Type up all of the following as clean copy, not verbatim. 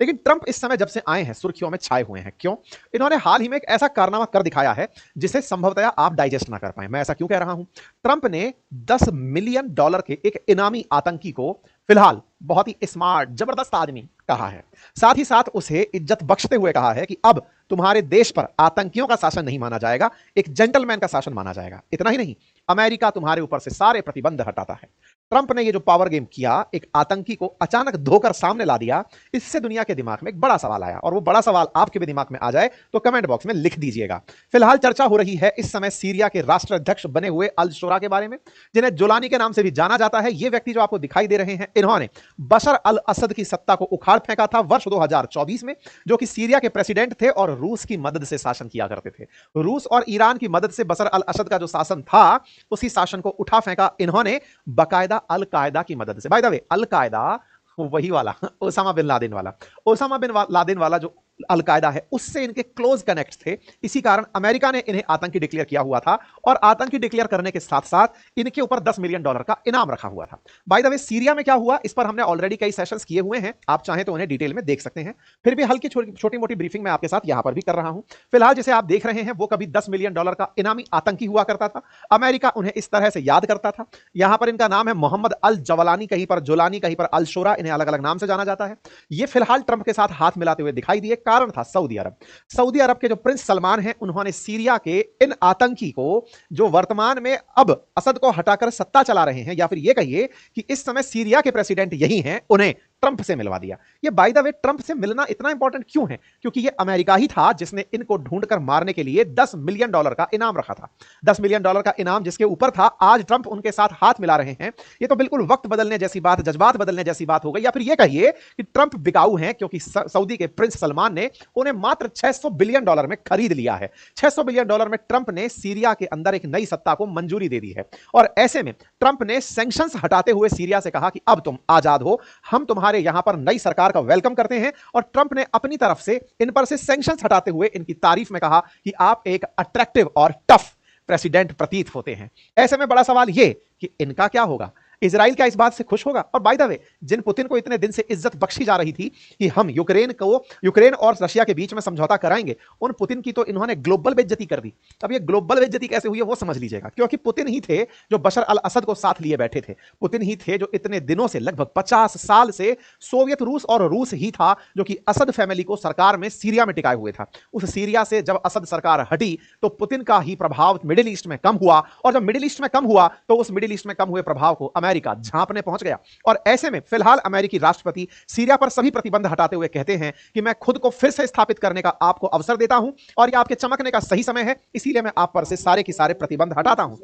लेकिन ट्रंप इस समय जब से आए हैं सुर्खियों में छाए हुए हैं। क्यों? इन्होंने हाल ही में एक ऐसा कारनामा कर दिखाया है जिसे संभवतः आप डाइजेस्ट ना कर पाए। मैं ऐसा क्यों कह रहा हूं? ट्रंप ने $10 मिलियन के एक इनामी आतंकी को फिलहाल बहुत ही स्मार्ट जबरदस्त आदमी कहा है। साथ ही साथ उसे इज्जत बख्शते हुए कहा है कि अब तुम्हारे देश पर आतंकियों का शासन नहीं माना जाएगा, एक जेंटलमैन का शासन माना जाएगा। इतना ही नहीं, अमेरिका तुम्हारे ऊपर से सारे प्रतिबंध हटाता है। ट्रंप ने ये जो पावर गेम किया, एक आतंकी को अचानक धोकर सामने ला दिया, इससे दुनिया के दिमाग में एक बड़ा सवाल आया, और वो बड़ा सवाल आपके भी दिमाग में आ जाए तो कमेंट बॉक्स में लिख दीजिएगा। फिलहाल चर्चा हो रही है इस समय सीरिया के राष्ट्राध्यक्ष बने हुए अल शोरा के बारे में, जिन्हें जुलानी के नाम से भी जाना जाता है। ये व्यक्ति जो आपको दिखाई दे रहे हैं, इन्होंने बशर अल असद की सत्ता को उखाड़ फेंका था वर्ष 2024 में, जो कि सीरिया के प्रेसिडेंट थे और रूस की मदद से शासन किया करते थे। रूस और ईरान की मदद से बशर अल असद का जो शासन था, उसी शासन को उठा फेंका इन्होंने बाकायदा अल कायदा की मदद से। बाय द वे, अल कायदा वही वाला ओसामा बिन लादेन वाला, ओसामा बिन लादेन वाला जो अलकायदा है, उससे इनके क्लोज कनेक्ट थे। इसी कारण अमेरिका ने इन्हें आतंकी डिक्लेयर किया हुआ था, और आतंकी डिक्लेयर करने के साथ साथ इनके ऊपर $10 मिलियन का इनाम रखा हुआ था। बाय द वे, सीरिया में क्या हुआ इस पर हमने ऑलरेडी कई सेशंस किए हुए हैं, आप चाहें तो उन्हें डिटेल में देख सकते हैं। फिर भी हल्की छोटी मोटी ब्रीफिंग मैं आपके साथ यहां पर भी कर रहा हूं। फिलहाल जिसे आप देख रहे हैं, वो कभी $10 मिलियन का इनामी आतंकी हुआ करता था। अमेरिका उन्हें इस तरह से याद करता था। यहां पर इनका नाम है मोहम्मद अल जवलानी, कहीं पर जुलानी, कहीं पर अल शोरा, इन्हें अलग अलग नाम से जाना जाता है। ये फिलहाल ट्रंप के साथ हाथ मिलाते हुए दिखाई दिए। कारण था सऊदी अरब। सऊदी अरब के जो प्रिंस सलमान हैं, उन्होंने सीरिया के इन आतंकी को, जो वर्तमान में अब असद को हटाकर सत्ता चला रहे हैं, या फिर यह कहिए कि इस समय सीरिया के प्रेसिडेंट यही हैं, उन्हें ट्रंप से मिलवा दिया। ये बाय द वे, ट्रंप से मिलना इतना इंपॉर्टेंट क्यों है? क्योंकि ये अमेरिका ही था जिसने इनको ढूंढकर मारने के लिए $10 मिलियन का इनाम रखा था। $10 मिलियन का इनाम जिसके ऊपर था, आज ट्रंप उनके साथ हाथ मिला रहे हैं। ये तो बिल्कुल वक्त बदलने जैसी बात, जज्बात बदलने जैसी बात हो गई। या फिर ये कहिए कि ट्रंप बिकाऊ हैं, क्योंकि सऊदी के प्रिंस सलमान ने उन्हें मात्र $600 बिलियन में खरीद लिया है। $600 बिलियन में ट्रंप ने सीरिया के अंदर एक नई सत्ता को मंजूरी दे दी है। और ऐसे में ट्रंप ने सैंक्शंस हटाते हुए सीरिया से कहा कि अब तुम आजाद हो, हम तुम्हारे यहां पर नई सरकार का वेलकम करते हैं। और ट्रंप ने अपनी तरफ से इन पर से सैंक्शंस हटाते हुए इनकी तारीफ में कहा कि आप एक अट्रैक्टिव और टफ प्रेसिडेंट प्रतीत होते हैं। ऐसे में बड़ा सवाल यह कि इनका क्या होगा? इजराइल क्या इस बात से खुश होगा? और बाय द वे, जिन पुतिन को इतने दिन से इज्जत बख्शी जा रही थी कि हम यूक्रेन और रशिया के बीच में समझौता कराएंगे, उन पुतिन की तो इन्होंने ग्लोबल बेइज्जती कर दी। अब ये ग्लोबल बेइज्जती कैसे हुई है वो समझ लीजिएगा, क्योंकि पुतिन ही थे जो बशर अल असद को साथ लिए बैठे थे। पुतिन ही थे जो इतने दिनों से, लगभग 50 साल से सोवियत रूस, और रूस ही था जो कि असद फैमिली को सरकार में सीरिया में टिकाए हुए था। उस सीरिया से जब असद सरकार हटी तो पुतिन का ही प्रभाव मिडिल ईस्ट में कम हुआ, और जब मिडिल ईस्ट में कम हुआ तो उस मिडिल ईस्ट में कम हुए प्रभाव को अमेरिका झांपने पहुंच गया। और ऐसे में फिलहाल अमेरिकी राष्ट्रपति सीरिया पर सभी प्रतिबंध हटाते हुए कहते हैं कि मैं खुद को फिर से स्थापित करने का आपको अवसर देता हूं, और यह आपके चमकने का सही समय है, इसीलिए मैं आप पर से सारे के सारे प्रतिबंध हटाता हूं।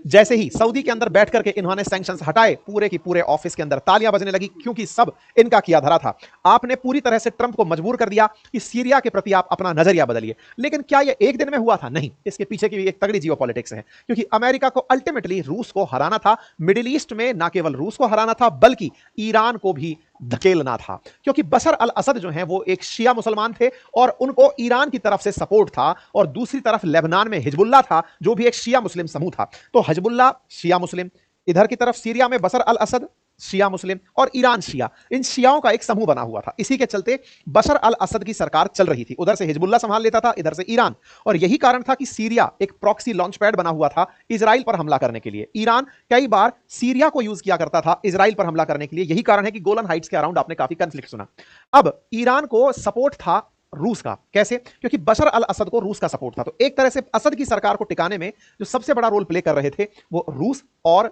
जैसे ही सऊदी के अंदर बैठ करके इन्होंने सैंक्शंस हटाए, पूरे की पूरे ऑफिस के अंदर तालियां बजने लगी, क्योंकि सब इनका किया धरा था। आपने पूरी तरह से ट्रंप को मजबूर कर दिया कि सीरिया के प्रति आप अपना नजरिया बदलिए। लेकिन क्या यह एक दिन में हुआ था? नहीं, इसके पीछे की भी एक तगड़ी जियोपॉलिटिक्स है, क्योंकि अमेरिका को अल्टीमेटली रूस को हराना था। मिडिल ईस्ट में ना केवल रूस को हराना था, बल्कि ईरान को भी धकेलना था, क्योंकि बशर अल असद जो हैं वो एक शिया मुसलमान थे, और उनको ईरान की तरफ से सपोर्ट था। और दूसरी तरफ लेबनान में हिजबुल्लाह था, जो भी एक शिया मुस्लिम समूह था। तो हिजबुल्लाह शिया मुस्लिम, इधर की तरफ सीरिया में बशर अल असद शिया मुस्लिम, और ईरान शिया, इन शियाओं का एक समूह बना हुआ था। इसी के चलते बशर अल असद की सरकार चल रही थी। उधर से हिजबुल्लाह संभाल लेता था, इधर से ईरान। और यही कारण था कि सीरिया एक प्रॉक्सी लॉन्च पैड बना हुआ था इजराइल पर हमला करने के लिए। ईरान कई बार सीरिया को यूज किया करता था इजराइल पर हमला करने के लिए। यही कारण है कि गोलन हाइट्स के अराउंड आपने काफी कंफ्लिक्ट सुना। अब ईरान को सपोर्ट था रूस का। कैसे? क्योंकि बशर अल असद को रूस का सपोर्ट था। तो एक तरह से असद की सरकार को टिकाने में जो सबसे बड़ा रोल प्ले कर रहे थे वो रूस और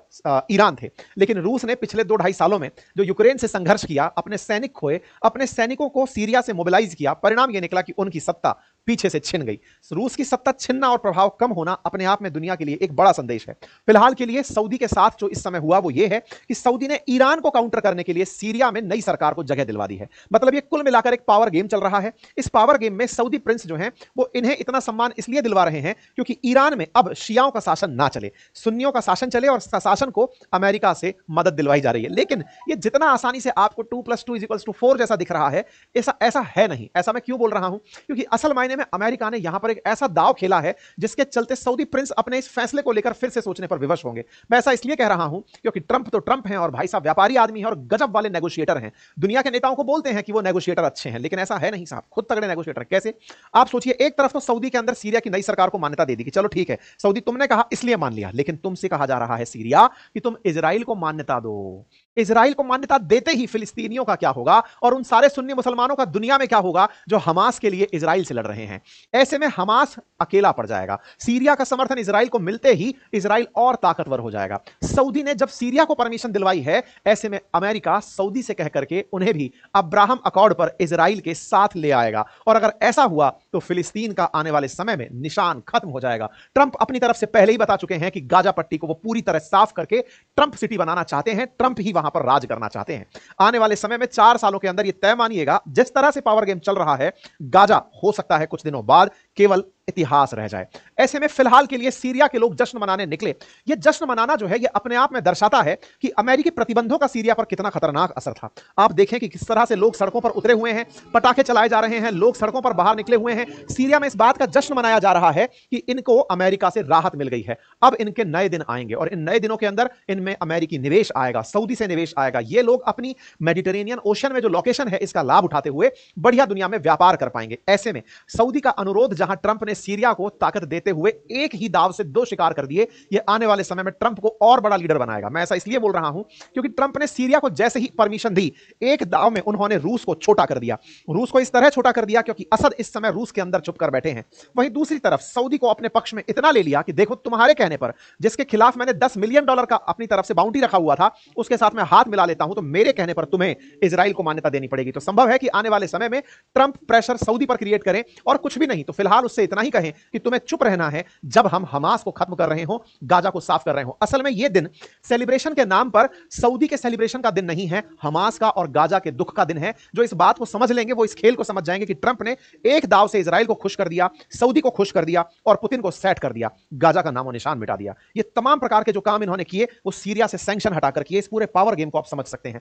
ईरान थे। लेकिन रूस ने पिछले 2-2.5 सालों में जो यूक्रेन से संघर्ष किया, अपने सैनिक खोए, अपने सैनिकों को सीरिया से मोबिलाइज किया, परिणाम यह निकला कि उनकी सत्ता पीछे से छिन गई। रूस की सत्ता छिनना और प्रभाव कम होना अपने आप में दुनिया के लिए एक बड़ा संदेश है। फिलहाल के लिए सऊदी के साथ जो इस समय हुआ वो ये है कि सऊदी ने ईरान को काउंटर करने के लिए सीरिया में नई सरकार को जगह दिलवा दी है। मतलब ये कुल मिलाकर एक पावर गेम चल रहा है। इस पावर गेम में सऊदी प्रिंस जो हैं वो इन्हें इतना सम्मान इसलिए दिलवा रहे हैं क्योंकि ईरान में अब शियाओं का शासन ना चले, सुन्नियों का शासन चले, और शासन को अमेरिका से मदद दिलवाई जा रही है। लेकिन ये जितना आसानी से आपको 2 + 2 = 4 जैसा दिख रहा है, ऐसा है नहीं। ऐसा मैं क्यों बोल रहा हूं? क्योंकि असल मायने में अमेरिका ने यहां पर एक ऐसा दाव खेला है जिसके चलते सऊदी प्रिंस अपने इस फैसले को लेकर फिर से सोचने पर विवश होंगे। मैं ऐसा इसलिए कह रहा हूं क्योंकि ट्रंप तो ट्रंप हैं और भाई साहब व्यापारी आदमी है और गजब वाले नेगोशिएटर हैं। दुनिया के नेताओं को बोलते हैं कि वो नेगोशिएटर अच्छे हैं, लेकिन ऐसा है नहीं साहब, खुद तगड़े नेगोशिएटर। कैसे? आप सोचिए, एक तरफ तो सऊदी के अंदर सीरिया की नई सरकार को मान्यता दे दी कि चलो ठीक है सऊदी तुमने कहा इसलिए मान लिया, लेकिन तुमसे कहा जा रहा है सीरिया कि तुम इजराइल को मान्यता दो। इजराइल को मान्यता देते ही फिलिस्तीनियों का क्या होगा और उन सारे सुन्नी मुसलमानों का दुनिया में क्या होगा जो हमास के लिए इजराइल से लड़ रहे हैं। ऐसे में हमास अकेला पड़ जाएगा। सीरिया का समर्थन इजराइल को मिलते ही इजराइल और ताकतवर हो जाएगा। सऊदी ने जब सीरिया को परमिशन दिलवाई है, ऐसे में अमेरिका सऊदी से कह करके उन्हें भी अब्राहम अकॉर्ड पर इजराइल के साथ ले आएगा और अगर ऐसा हुआ तो फिलिस्तीन का आने वाले समय में निशान खत्म हो जाएगा। ट्रंप अपनी तरफ से पहले ही बता चुके हैं कि गाजा पट्टी को वो पूरी तरह साफ करके ट्रंप सिटी बनाना चाहते हैं, ट्रंप ही वहां पर राज करना चाहते हैं। आने वाले समय में 4 सालों के अंदर ये तय मानिएगा, जिस तरह से पावर गेम चल रहा है, गाजा हो सकता है कुछ दिनों बाद केवल इतिहास रह जाए। ऐसे में फिलहाल के लिए सीरिया के लोग जश्न मनाने निकले। यह जश्न मनाना जो है, यह अपने आप में दर्शाता है कि अमेरिकी प्रतिबंधों का सीरिया पर कितना खतरनाक असर था। आप देखें कि किस तरह से लोग सड़कों पर उतरे हुए हैं, पटाखे चलाए जा रहे हैं, लोग सड़कों पर बाहर निकले हुए हैं। सीरिया में इस बात का जश्न मनाया जा रहा है कि इनको अमेरिका से राहत मिल गई है। अब इनके नए दिन आएंगे और इन नए दिनों के अंदर इनमें अमेरिकी निवेश आएगा, सऊदी से निवेश आएगा। ये लोग अपनी मेडिटेरेनियन ओशन में जो लोकेशन है, इसका लाभ उठाते हुए बढ़िया दुनिया में व्यापार कर पाएंगे। ऐसे में सऊदी का अनुरोध, जहां ट्रंप ने सीरिया को ताकत देते हुए एक ही दाव से 2 शिकार कर दिए, यह आने वाले समय में ट्रंप को और बड़ा लीडर बनाएगा। मैं ऐसा इसलिए बोल रहा हूं क्योंकि ट्रंप ने सीरिया को जैसे ही परमिशन दी, एक दाव में उन्होंने रूस को छोटा कर दिया। रूस को इस तरह छोटा कर दिया क्योंकि असद इस समय रूस के अंदर छुपकर बैठे हैं। वहीं दूसरी तरफ सऊदी को अपने पक्ष में इतना ले लिया कि देखो, तुम्हारे कहने पर जिसके खिलाफ मैंने $10 मिलियन का अपनी तरफ से बाउंटी रखा हुआ था, उसके साथ मैं हाथ मिला लेता हूं, तो मेरे कहने पर तुम्हें इजराइल को मान्यता देनी पड़ेगी। तो संभव है कि आने वाले समय में ट्रंप प्रेशर सऊदी पर क्रिएट करें और कुछ भी नहीं तो फिलहाल उससे इतना ही कहें कि तुम्हें चुप रहना है जब हम हमास को खत्म कर रहे हो, गाजा को साफ कर रहे हो। असल में यह दिन सेलिब्रेशन के नाम पर सऊदी के सेलिब्रेशन का दिन नहीं है, हमास का और गाजा के दुख का दिन है। जो इस बात को समझ लेंगे वो इस खेल को समझ जाएंगे कि ट्रंप ने एक दाव से इजराइल को खुश कर दिया, सऊदी को खुश कर दिया और पुतिन को सेट कर दिया, गाजा का नामो निशान मिटा दिया। ये तमाम प्रकार के जो काम इन्होंने किए वो सीरिया से सैंक्शन हटाकर किए। इस पूरे पावर गेम को आप समझ सकते हैं।